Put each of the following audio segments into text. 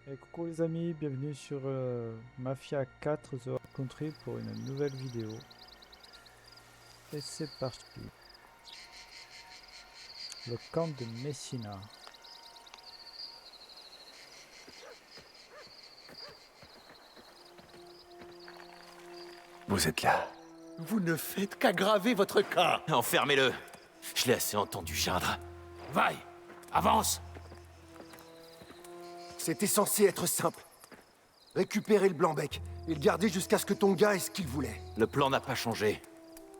Et coucou les amis, bienvenue sur Mafia 4 The Hard Country pour une nouvelle vidéo. Et c'est parti. Le camp de Messina. Vous êtes là. Vous ne faites qu'aggraver votre cas. Enfermez-le. Je l'ai assez entendu geindre. Vaille, avance. C'était censé être simple. Récupérer le Blanc-Bec et le garder jusqu'à ce que ton gars ait ce qu'il voulait. Le plan n'a pas changé.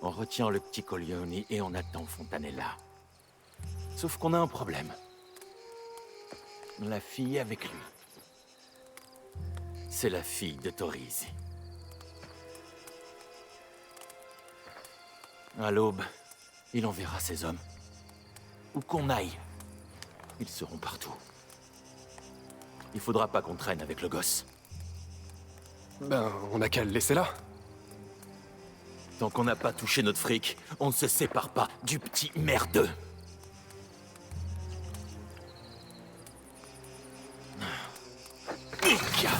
On retient le petit Corleone et on attend Fontanella. Sauf qu'on a un problème. La fille avec lui. C'est la fille de Torisi. À l'aube, il enverra ses hommes. Où qu'on aille, ils seront partout. Il faudra pas qu'on traîne avec le gosse. Ben, on n'a qu'à le laisser là. Tant qu'on n'a pas touché notre fric, on ne se sépare pas du petit merdeux. Ika.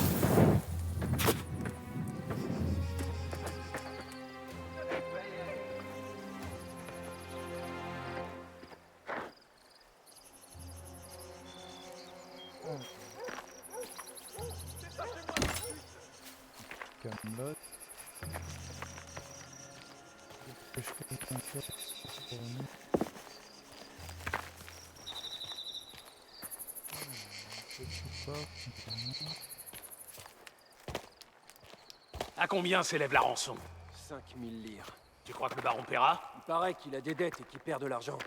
Camelot. Que je fais un peu pour nous. Petit port, notamment. À combien s'élève la rançon? 5000 lire. Tu crois que le baron paiera? Il paraît qu'il a des dettes et qu'il perd de l'argent.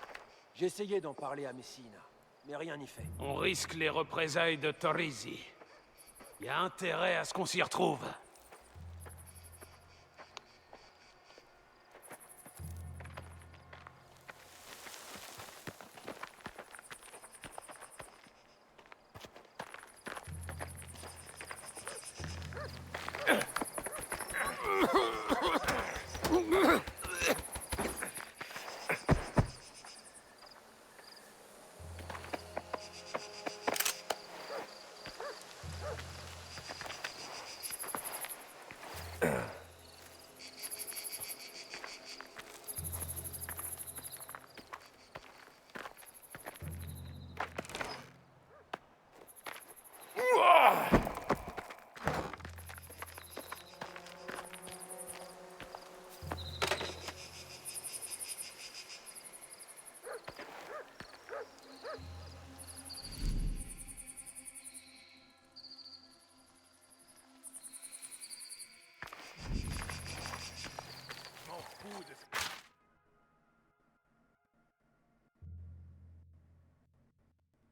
J'ai essayé d'en parler à Messina, mais rien n'y fait. On risque les représailles de Torisi. Il y a intérêt à ce qu'on s'y retrouve.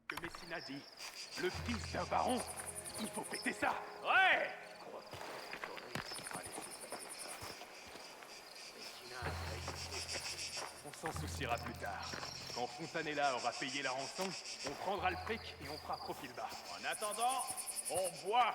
Que Messina dit, le fils d'un baron, il faut péter ça. Ouais. On s'en souciera plus tard. Quand Fontanella aura payé la rançon, on prendra le fric et on fera profil bas. En attendant, on boit.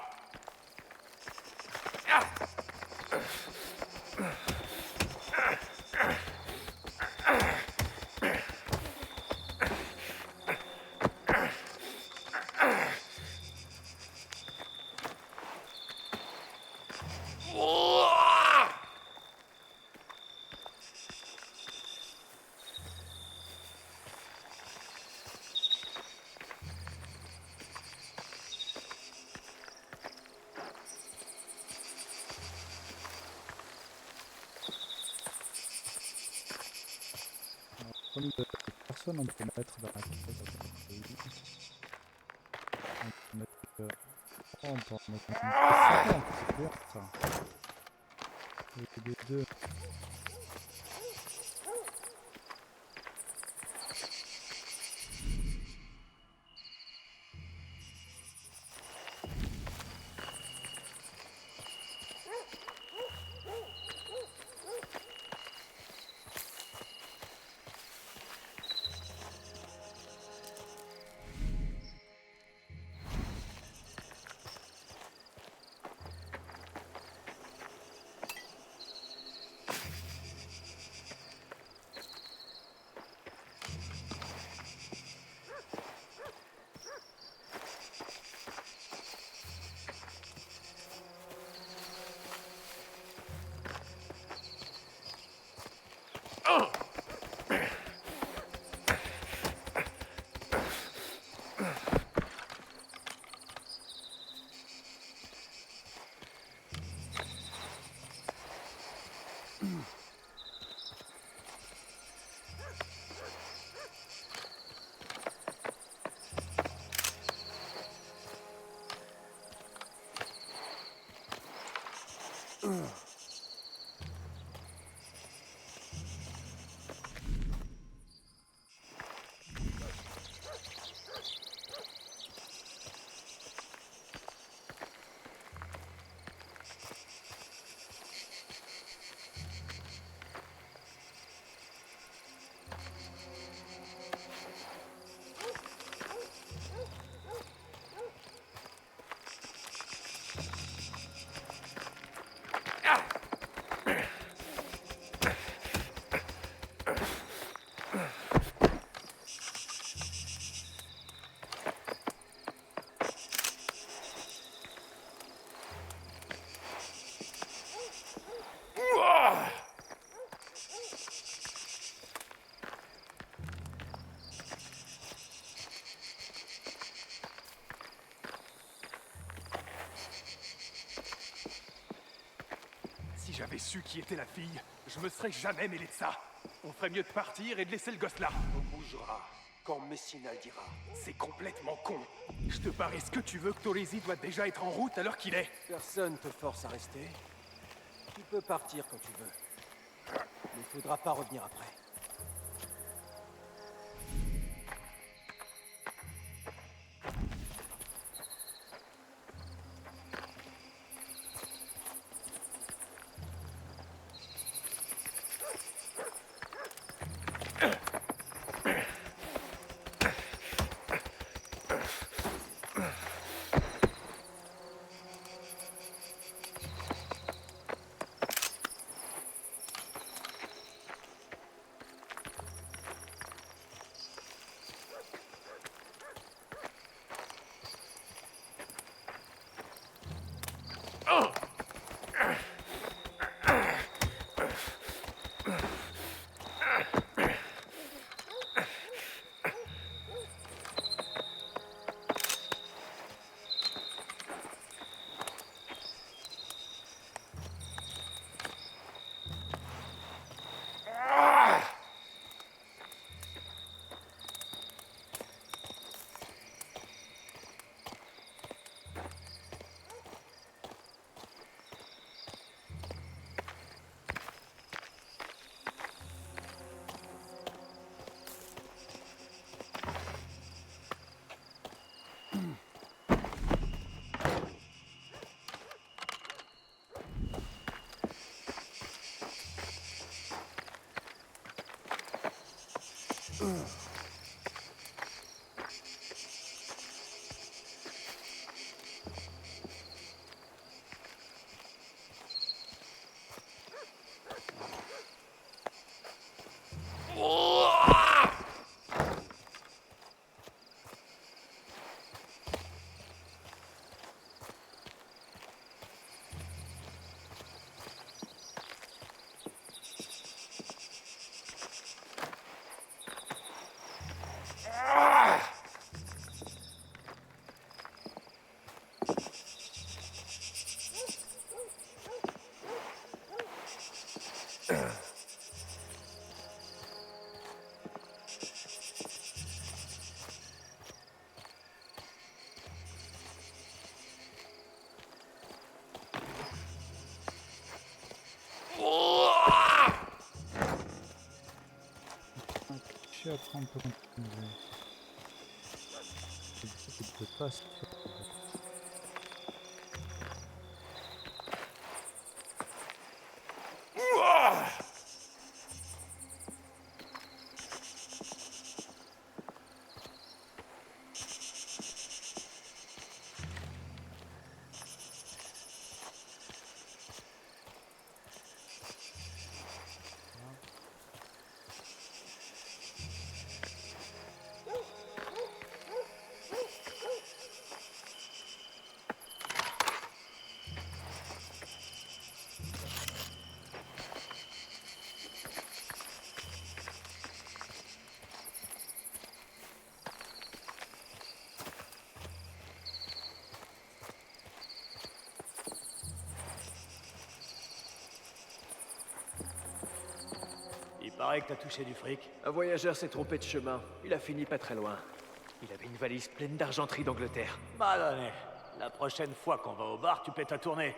Comme de personne, on peut mettre dans la caisse. On peut mettre, on peut en mettre un. C'est bien ça. Les deux. Si j'avais su qui était la fille, je me serais jamais mêlé de ça. On ferait mieux de partir et de laisser le gosse là. On bougera quand Messina le dira. C'est complètement con. Je te parie ce que tu veux que Torrisi doit déjà être en route à l'heure qu'il est. Personne te force à rester. Tu peux partir quand tu veux. Mais il faudra pas revenir après. Après on peut continuer. Je ne peux pas se faire. Il paraît que t'as touché du fric. Un voyageur s'est trompé de chemin. Il a fini pas très loin. Il avait une valise pleine d'argenterie d'Angleterre. Madonnez, la prochaine fois qu'on va au bar, tu pètes ta tournée.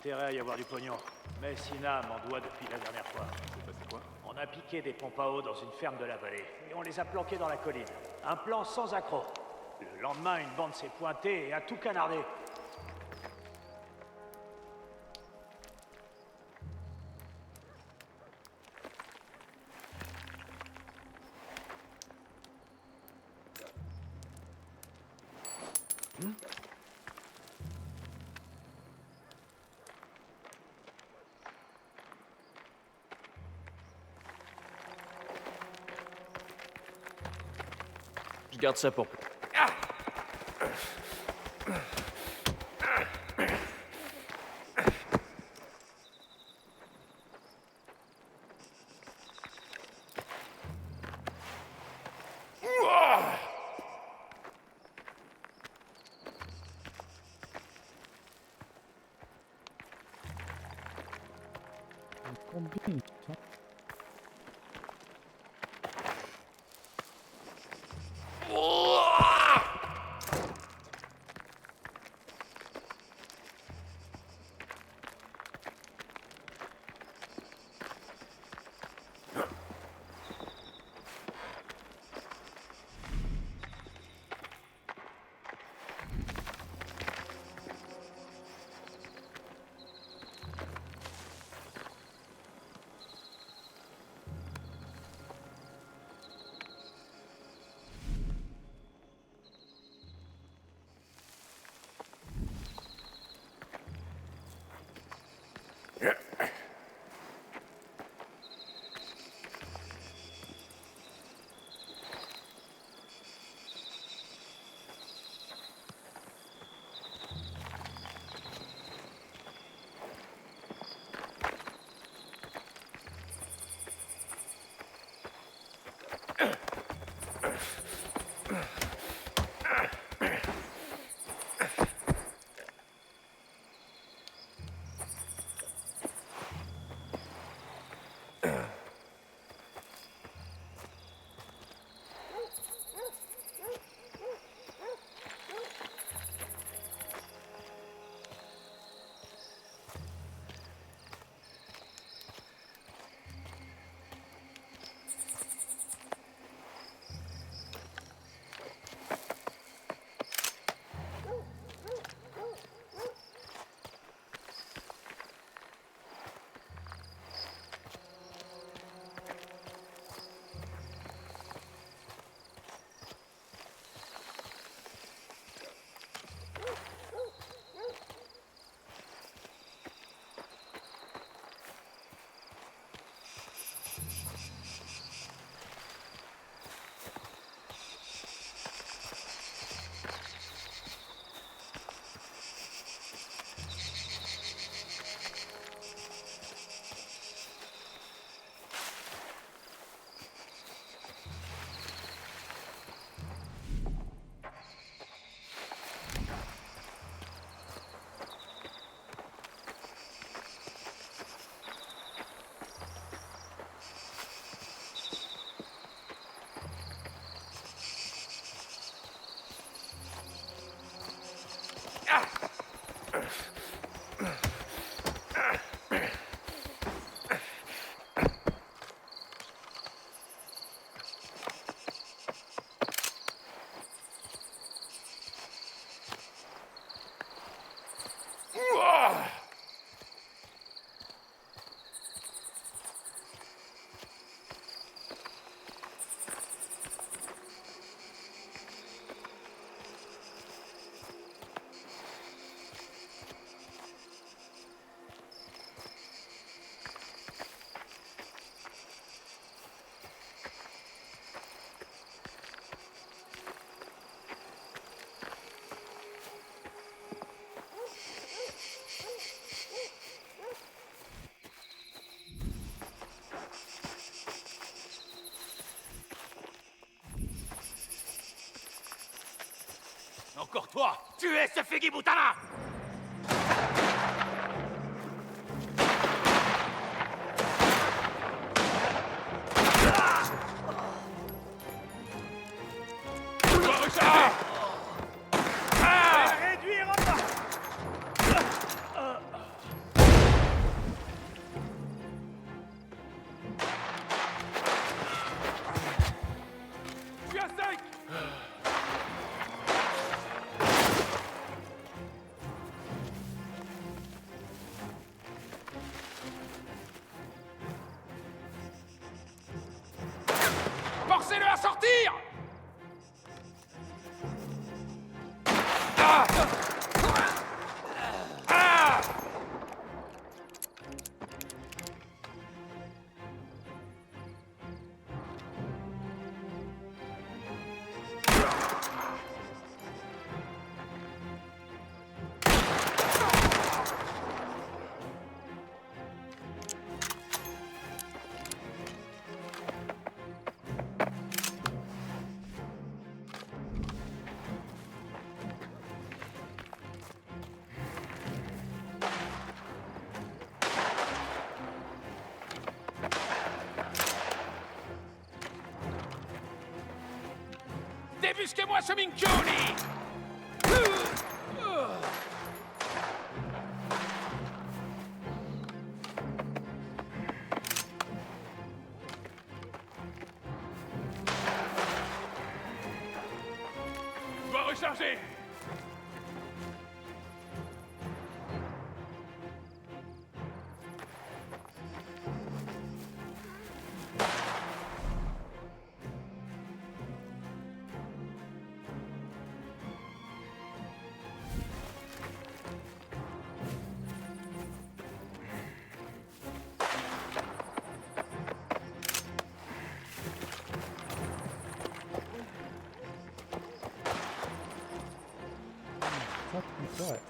intérêt à y avoir du pognon. Mais Sina m'en doit depuis la dernière fois. C'est passé quoi? On a piqué des pompes à eau dans une ferme de la vallée, et on les a planqués dans la colline. Un plan sans accroc. Le lendemain, une bande s'est pointée et a tout canardé. Je garde ça pour... Combine, ça. Encore toi! Tuez ce Figi-Boutana! Réduire en bas! sortir! Débusquez-moi ce Minkuni! Je dois recharger! Ah, putain, ouais.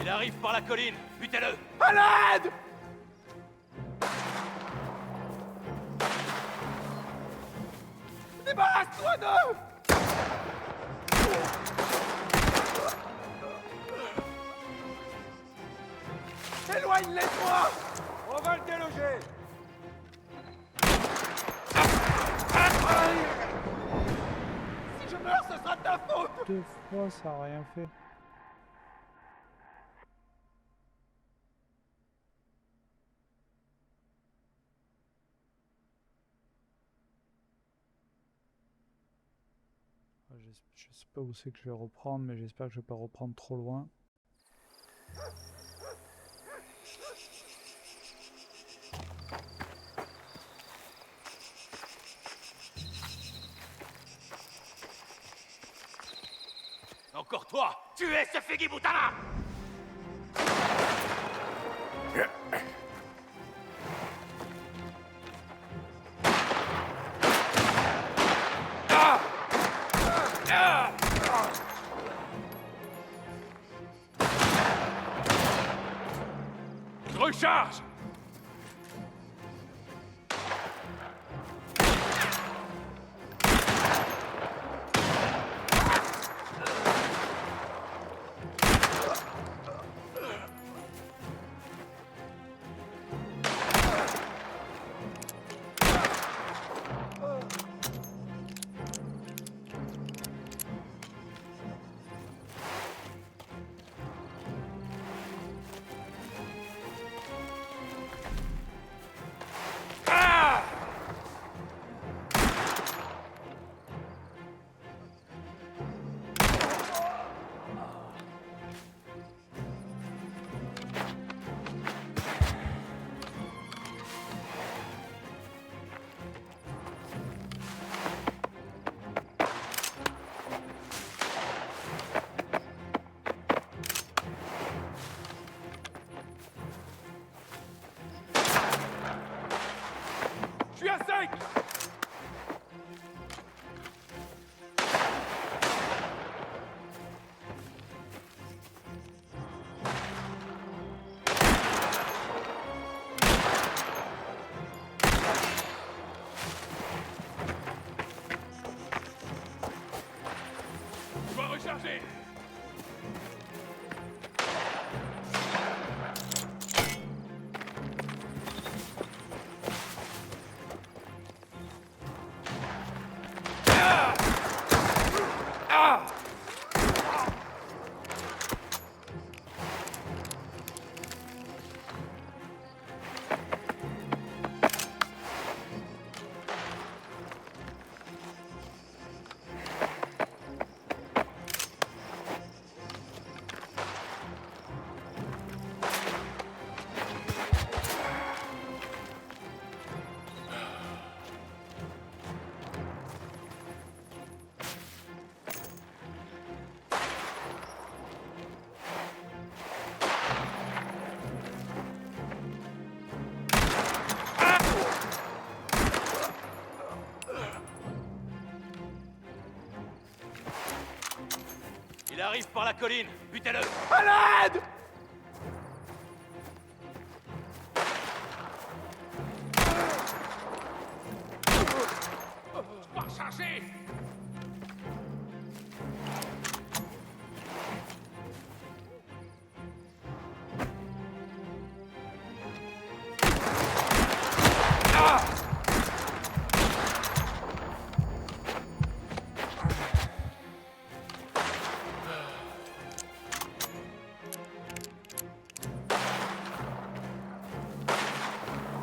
Il arrive par la colline, butez-le! À l'aide! Débarrasse-toi d'eux! Éloigne-les-toi! On va le déloger! Si je meurs, ce sera de ta faute! 2 fois, ça a rien fait. Je sais pas où c'est que je vais reprendre, mais j'espère que je vais pas reprendre trop loin. Encore toi! Tuez ce Fegi-Butana! Je recharge! charger! Il arrive par la colline. Butez-le. Pas recharger!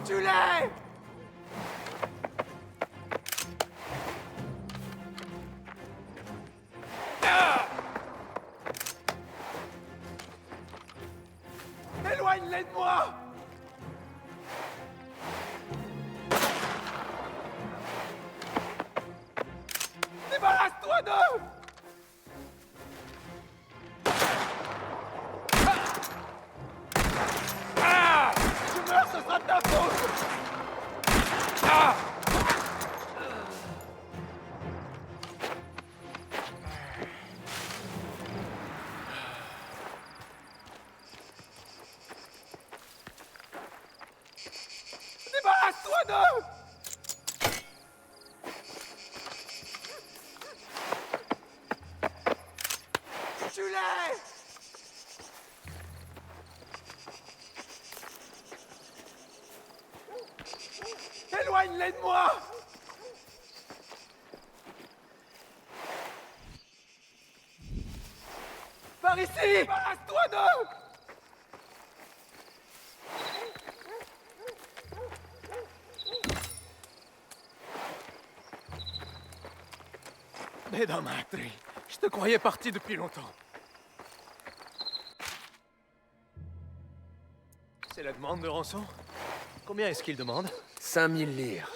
Tu l'es! Éloigne-les de moi! Débarrasse-toi d'eux! Tu meurs, ce sera de ta faute! Débarrasse-toi d'eux! Tu l'es! Éloigne-les de moi! Par ici! Débarrasse-toi d'eux! Bédamatri, je te croyais parti depuis longtemps. C'est la demande de rançon? Combien est-ce qu'il demande? 5000 lyres.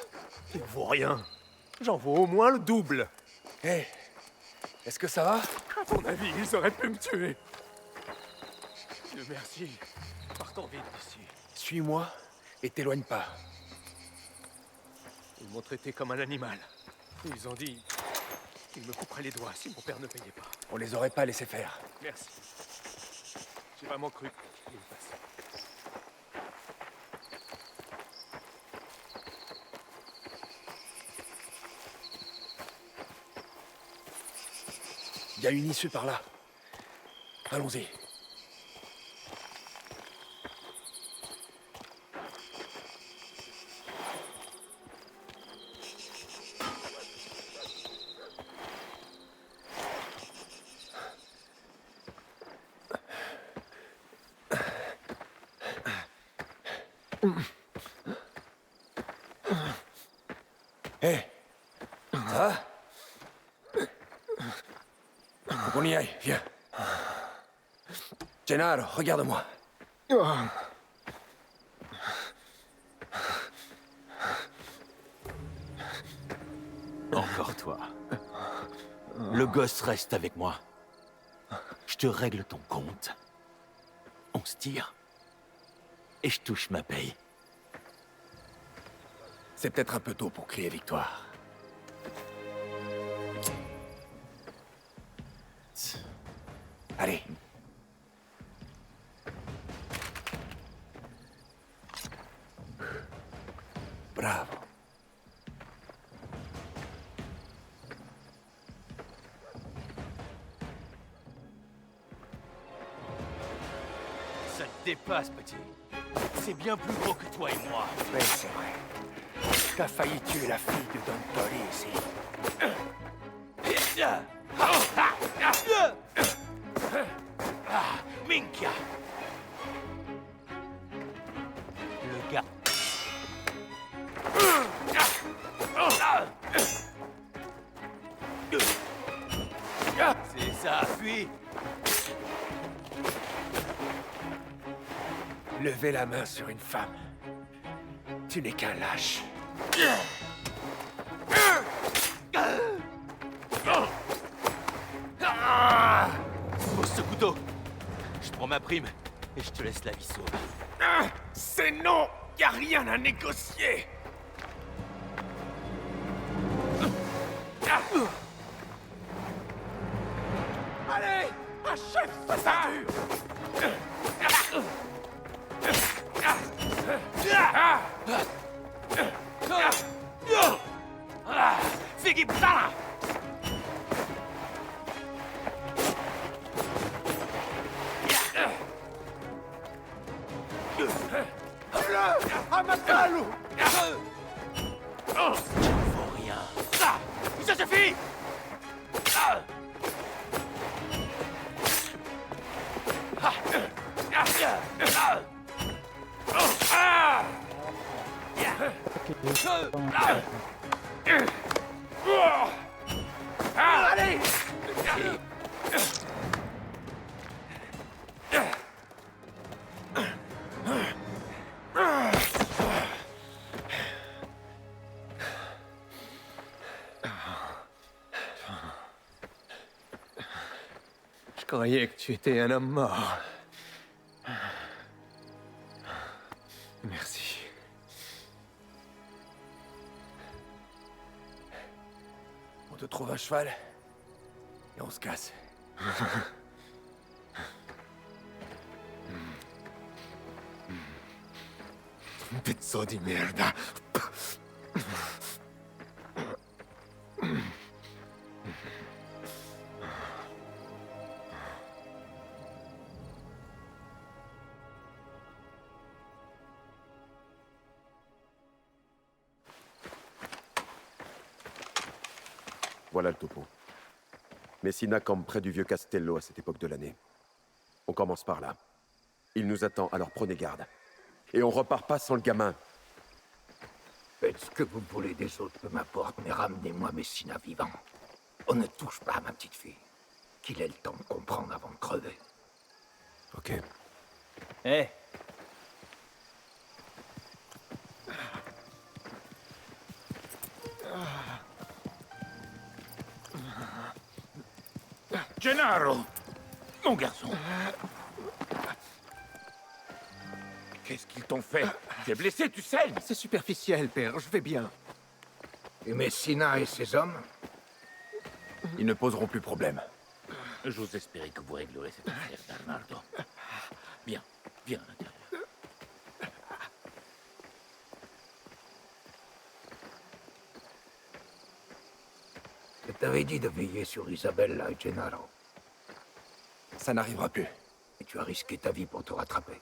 Il vaut rien. J'en vaux au moins le double. Hé, est-ce que ça va? À ton avis, ils auraient pu me tuer. Dieu merci. Partons vite d'ici. Suis-moi et t'éloigne pas. Ils m'ont traité comme un animal. Ils ont dit qu'ils me couperaient les doigts si mon père ne payait pas. On les aurait pas laissés faire. Merci. J'ai vraiment cru qu'il passait. Il y a une issue par là. Allons-y. Hé, ça va? Faut qu'on y aille, viens. Gennaro, regarde-moi. Encore toi. Le gosse reste avec moi. Je te règle ton compte. On se tire. Et je touche ma paye. C'est peut-être un peu tôt pour crier victoire. Allez. Bravo. Ça te dépasse, petit. C'est bien plus gros que toi et moi. Mais c'est vrai. T'as failli tuer la fille de Don Tolly ici. Minka. Le gars. C'est ça, fuis. Lever la main sur une femme. Tu n'es qu'un lâche. Pose ce couteau. Je prends ma prime et je te laisse la vie sauve. C'est non! Y a rien à négocier! Allez! Achève sa ceinture! Figgy Pala! Amatalu! Tu ne vaux rien. Ça suffit! Allez! Je croyais que tu étais un homme mort. Merci. On te trouve un cheval et on se casse. Pezzo di merda. Voilà le topo. Messina campe près du vieux Castello à cette époque de l'année. On commence par là. Il nous attend, alors prenez garde. Et on repart pas sans le gamin. Faites ce que vous voulez des autres, peu m'importe, mais ramenez-moi Messina vivant. On ne touche pas à ma petite fille. Qu'il ait le temps de comprendre avant de crever. Ok. Eh, Gennaro! Mon garçon! Qu'est-ce qu'ils t'ont fait? Tu es blessé, tu saignes! C'est superficiel, père, je vais bien. Et Messina et ses hommes? Ils ne poseront plus problème. j'ose espérer que vous réglerez cette affaire d'Arnaldo. Bien, viens à l'intérieur. Je t'avais dit de veiller sur Isabella et Gennaro. Ça n'arrivera plus. Et tu as risqué ta vie pour te rattraper.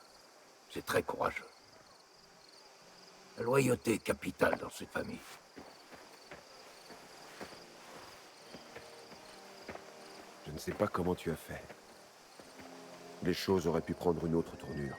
C'est très courageux. La loyauté est capitale dans cette famille. Je ne sais pas comment tu as fait. Les choses auraient pu prendre une autre tournure.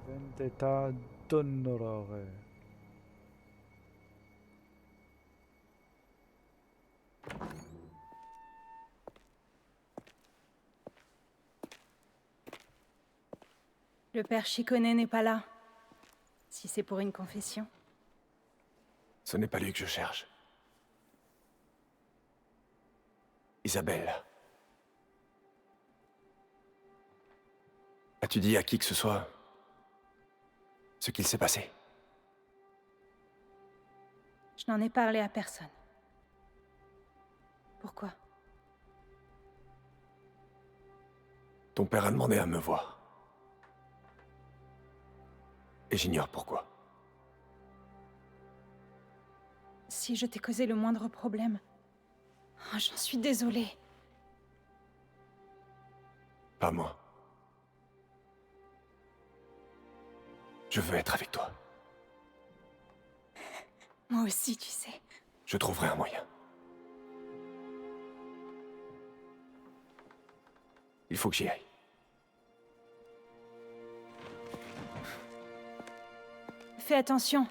Vendetta d'Onorore. Le père Ciccone n'est pas là. Si c'est pour une confession. Ce n'est pas lui que je cherche. Isabelle. As-tu dit à qui que ce soit ce qu'il s'est passé? Je n'en ai parlé à personne. Pourquoi? Ton père a demandé à me voir. Et j'ignore pourquoi. Si je t'ai causé le moindre problème... Oh, j'en suis désolée. Pas moi. Je veux être avec toi. Moi aussi, tu sais. Je trouverai un moyen. Il faut que j'y aille. Fais attention.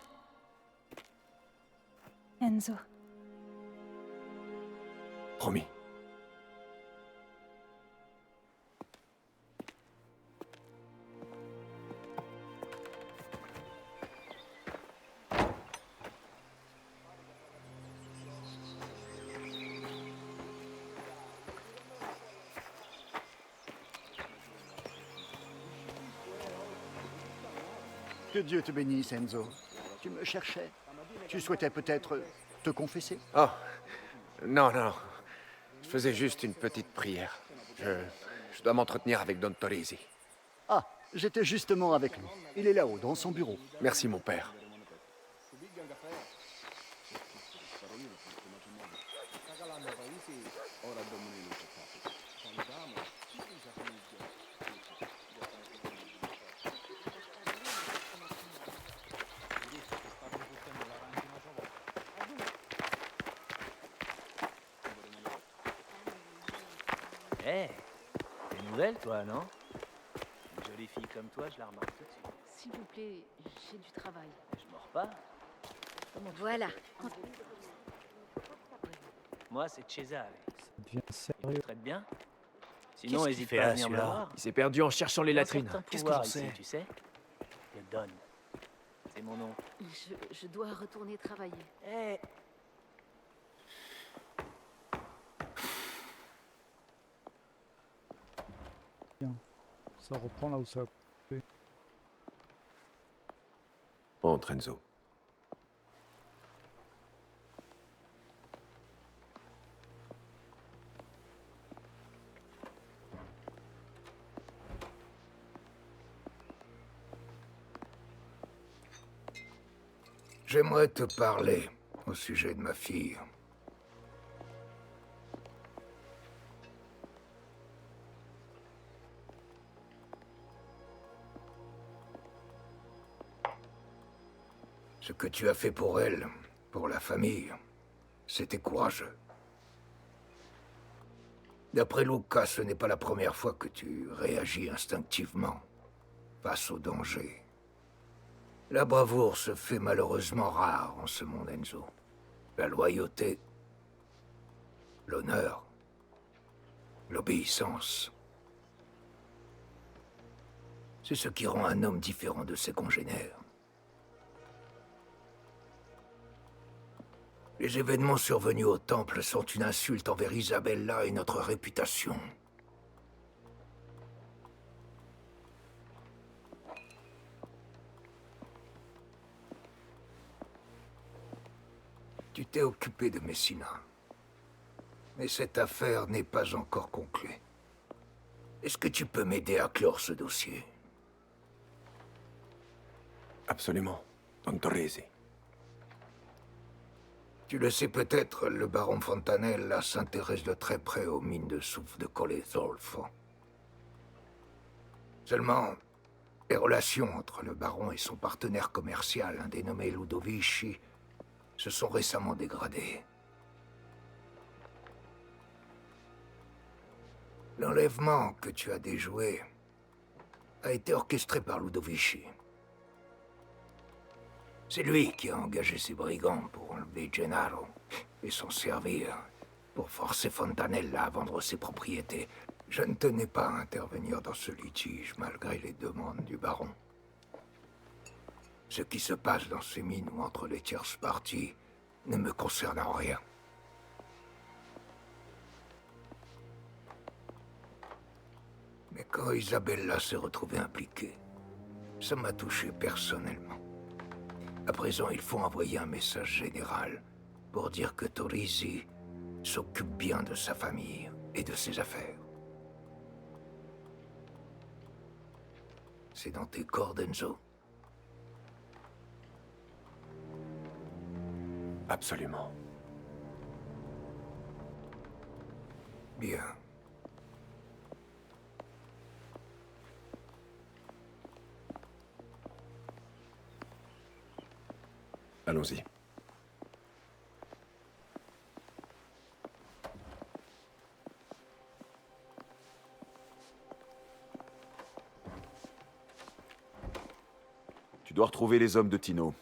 Enzo. Promis. Que Dieu te bénisse, Enzo. Tu me cherchais. Tu souhaitais peut-être te confesser? Oh, non, non. Je faisais juste une petite prière. Je dois m'entretenir avec Don Torrisi. Ah, j'étais justement avec lui. Il est là-haut, dans son bureau. Merci, mon père. Hé, t'es nouvelle, toi, non? Une jolie fille comme toi, je la remarque tout de suite. S'il vous plaît, j'ai du travail. Je mords pas. Voilà. Moi, c'est Cesare. Ça devient Il sérieux. te traite bien? Sinon, Qu'est-ce qu'il hésite fait pas à là, venir me celui-là? voir. Il s'est perdu en cherchant les Il a un latrines. certain Qu'est-ce que j'en pouvoir ici, sais? tu sais? Le Don. C'est mon nom. Je dois retourner travailler. Hé, Ça reprend là où ça a coupé. Entre, Enzo. J'aimerais te parler au sujet de ma fille. Ce que tu as fait pour elle, pour la famille, c'était courageux. D'après Luca, ce n'est pas la première fois que tu réagis instinctivement face au danger. La bravoure se fait malheureusement rare en ce monde, Enzo. La loyauté, l'honneur, l'obéissance. C'est ce qui rend un homme différent de ses congénères. Les événements survenus au temple sont une insulte envers Isabella et notre réputation. Tu t'es occupé de Messina. Mais cette affaire n'est pas encore conclue. Est-ce que tu peux m'aider à clore ce dossier? Absolument, Don Torrisi. Tu le sais peut-être, le baron Fontanella s'intéresse de très près aux mines de soufre de Colle Zolfo. Seulement, les relations entre le baron et son partenaire commercial, un dénommé Ludovici, se sont récemment dégradées. L'enlèvement que tu as déjoué a été orchestré par Ludovici. C'est lui qui a engagé ses brigands pour enlever Gennaro et s'en servir pour forcer Fontanella à vendre ses propriétés. Je ne tenais pas à intervenir dans ce litige malgré les demandes du baron. Ce qui se passe dans ces mines ou entre les tierces parties ne me concerne en rien. Mais Quand Isabella s'est retrouvée impliquée, ça m'a touché personnellement. À présent, il faut envoyer un message général pour dire que Torisi s'occupe bien de sa famille et de ses affaires. C'est dans tes cordes, Enzo? Absolument. Bien. Allons-y. Tu dois retrouver les hommes de Tino.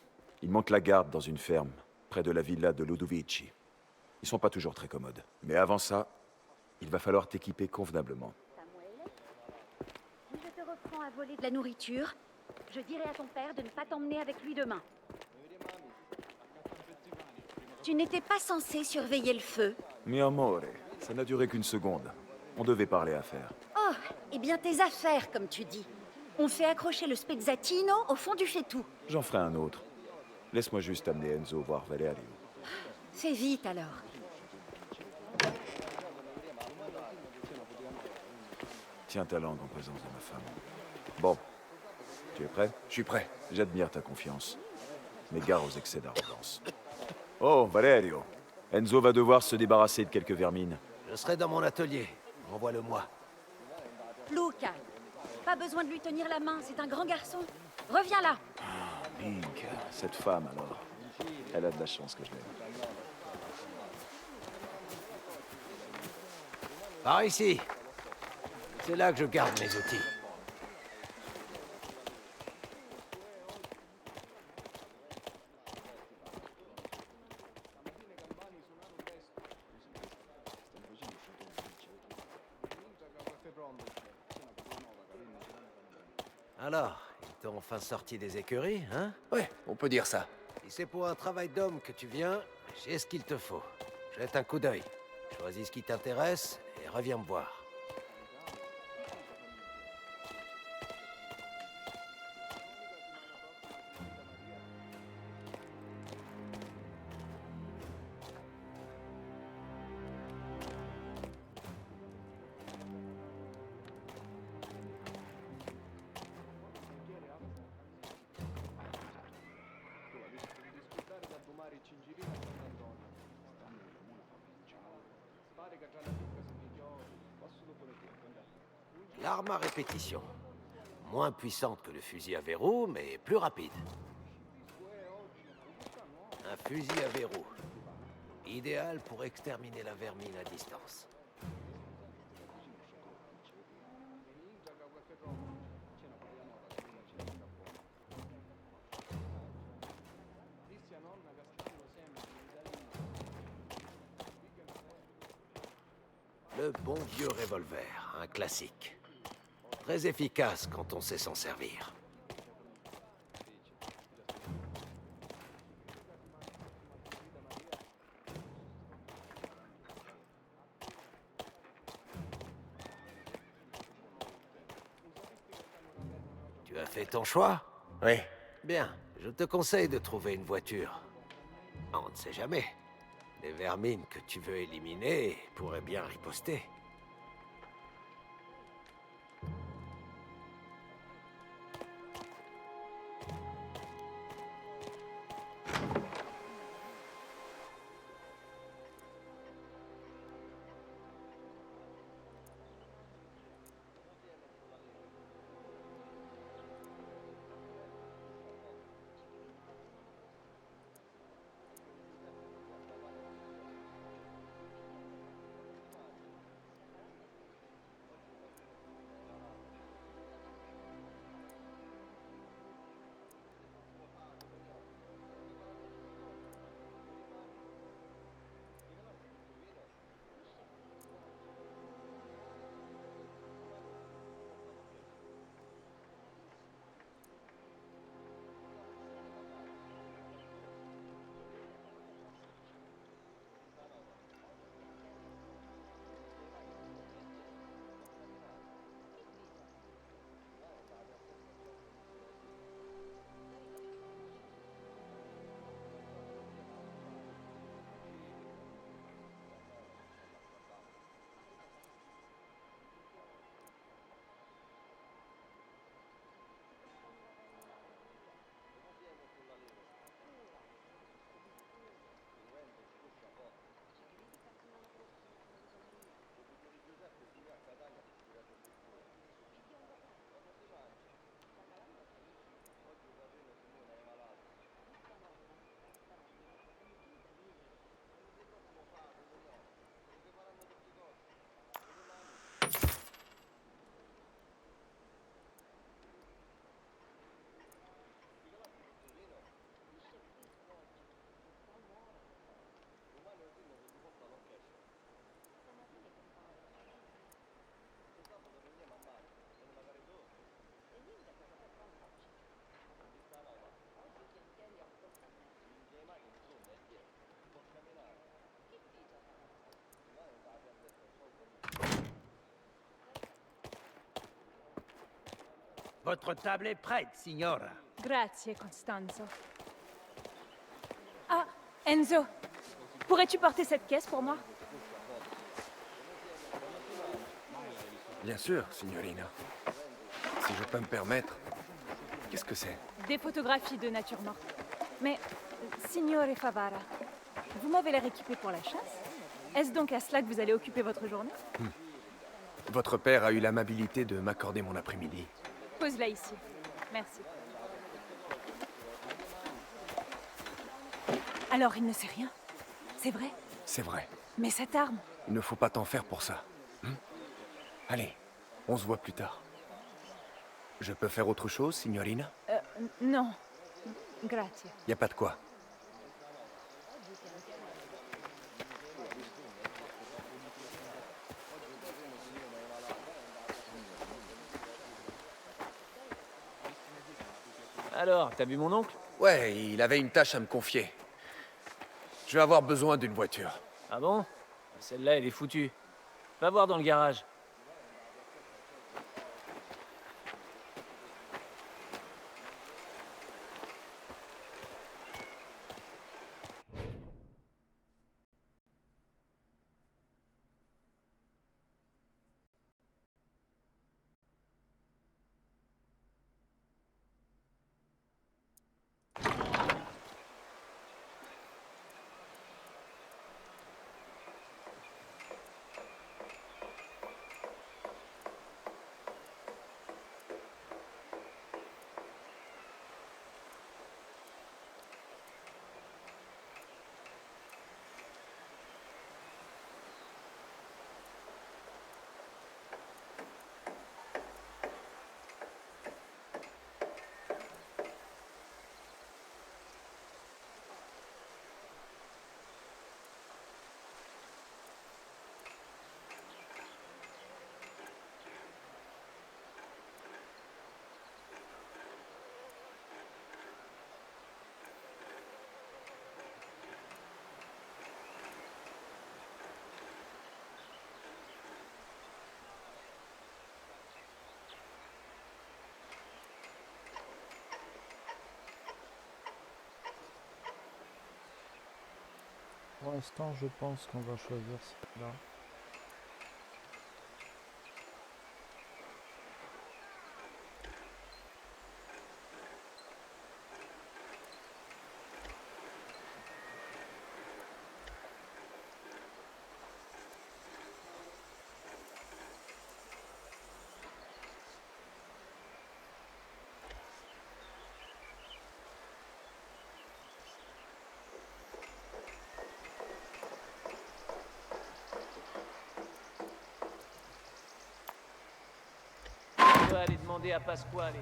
Il manque la garde dans une ferme, près de la villa de Ludovici. Ils sont pas toujours très commodes. Mais avant ça, il va falloir t'équiper convenablement. Si je te reprends à voler de la nourriture, je dirai à ton père de ne pas t'emmener avec lui demain. Tu n'étais pas censé surveiller le feu. Mi amore, ça n'a duré qu'une seconde. On devait parler affaires. Oh, eh bien tes affaires, comme tu dis. On fait accrocher le spezzatino au fond du faitout. J'en ferai un autre. Laisse-moi juste amener Enzo voir Valerio. Fais vite alors. Tiens ta langue en présence de ma femme. Bon. Tu es prêt? Je suis prêt. J'admire ta confiance. Mais gare aux excès d'arrogance. Oh, Valerio. Enzo va devoir se débarrasser de quelques vermines. Je serai dans mon atelier. Envoie-le-moi. Luca, pas besoin de lui tenir la main, c'est un grand garçon. Reviens là. Link, cette femme alors. Elle a de la chance que je l'aime. Par ici. C'est là que je garde mes outils. Alors, ils t'ont enfin sorti des écuries, hein? Ouais, on peut dire ça. Si c'est pour un travail d'homme que tu viens, j'ai ce qu'il te faut. Jette un coup d'œil. Choisis ce qui t'intéresse et reviens me voir. L'arme à répétition. Moins puissante que le fusil à verrou, mais plus rapide. Un fusil à verrou. Idéal pour exterminer la vermine à distance. Le bon vieux revolver, un classique. Très efficace quand on sait s'en servir. Tu as fait ton choix? Oui. Bien, je te conseille de trouver une voiture. On ne sait jamais. Les vermines que tu veux éliminer pourraient bien riposter. Votre table est prête, signora. Grazie, Constanzo. Ah, Enzo, pourrais-tu porter cette caisse pour moi? Bien sûr, signorina. Si je peux me permettre. Qu'est-ce que c'est? Des photographies de nature morte. Mais, Signore Favara, vous m'avez l'air équipé pour la chasse. Est-ce donc à cela que vous allez occuper votre journée? Votre père a eu l'amabilité de m'accorder mon après-midi. Pose-la ici. Merci. Alors, il ne sait rien? C'est vrai? C'est vrai. Mais cette arme? Il ne faut pas t'en faire pour ça. Allez, on se voit plus tard. Je peux faire autre chose, signorina? Non. Grazie. Y a pas de quoi. Alors, t'as vu mon oncle? Ouais, il avait une tâche à me confier. Je vais avoir besoin d'une voiture. Ah bon? Celle-là, elle est foutue. Va voir dans le garage. Pour l'instant, je pense qu'on va choisir celle-là. On va aller demander à Pasquale.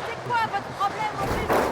C'est quoi votre problème, mon fils?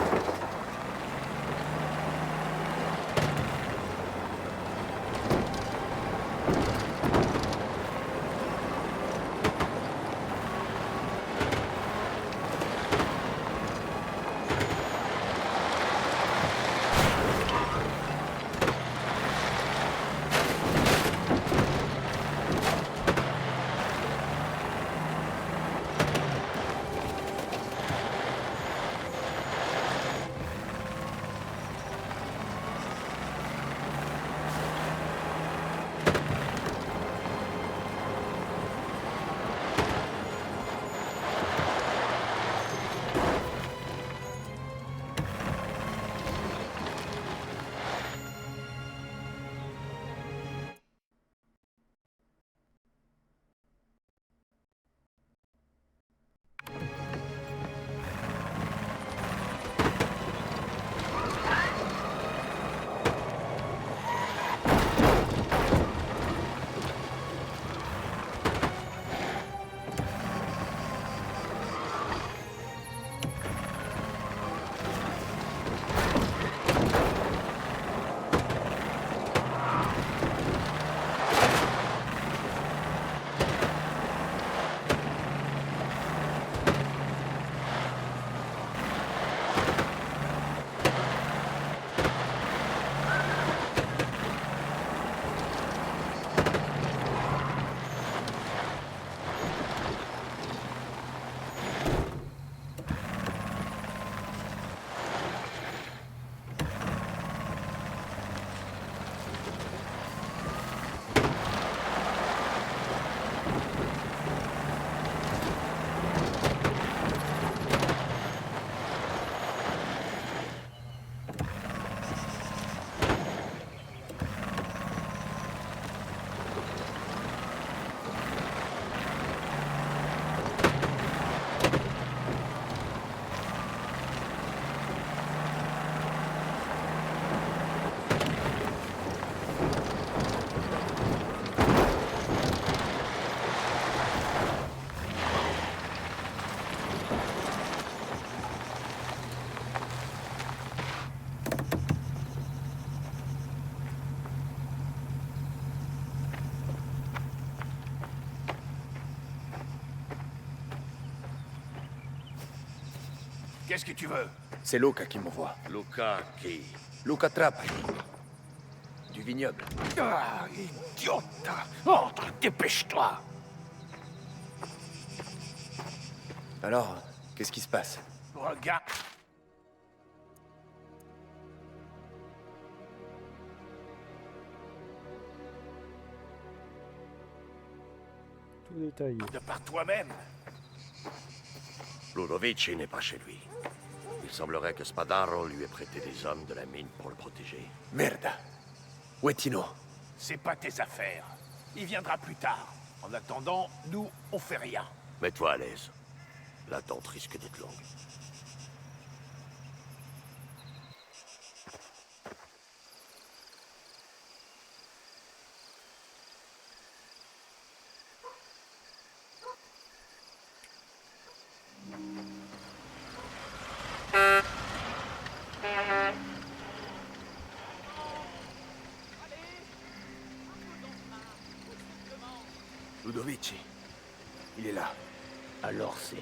Qu'est-ce que tu veux? C'est Luca qui m'envoie. Luca qui? Luca Trapani. Du vignoble. Ah, idiota! Entre, dépêche-toi! Alors, qu'est-ce qui se passe? Regarde. Tout détaillé. De par toi-même. Ludovici n'est pas chez lui. Il semblerait que Spadaro lui ait prêté des hommes de la mine pour le protéger. Merde! Où est Tino? C'est pas tes affaires. Il viendra plus tard. En attendant, nous, on fait rien. Mets-toi à l'aise. L'attente risque d'être longue. Ludovici. Il est là. Alors c'est le...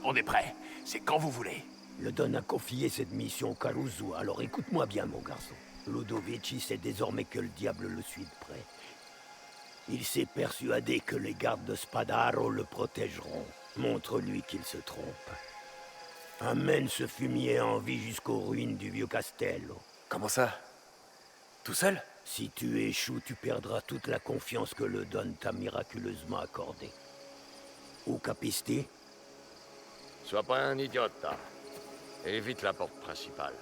On est prêt. C'est quand vous voulez. Le Don a confié cette mission au Caruso, alors écoute-moi bien, mon garçon. Ludovici sait désormais que le diable le suit de près. Il s'est persuadé que les gardes de Spadaro le protégeront. Montre-lui qu'il se trompe. Amène ce fumier en vie jusqu'aux ruines du vieux castello. Comment ça? Tout seul? Si tu échoues, tu perdras toute la confiance que le Don t'a miraculeusement accordée. Ou capisti? Sois pas un idiota. Évite la porte principale.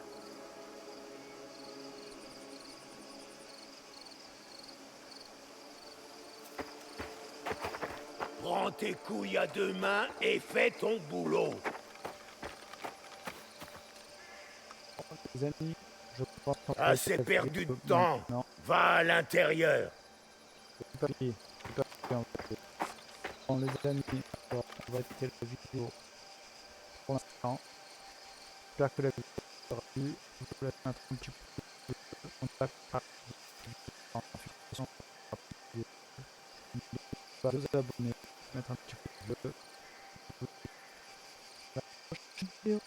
Prends tes couilles à deux mains et fais ton boulot. Les amis, je pense qu'on va Assez essayer perdu de de- temps. Non, Va à l'intérieur. c'est pas fini. C'est pas fini, en fait. Bon, les amis, alors, on va arrêter la vidéo pour l'instant. J'espère que la vidéo sera vue. Je vous laisse un petit peu de contact par en fiction. Pas vous abonner, mettre un petit peu de bleu. La prochaine vidéo.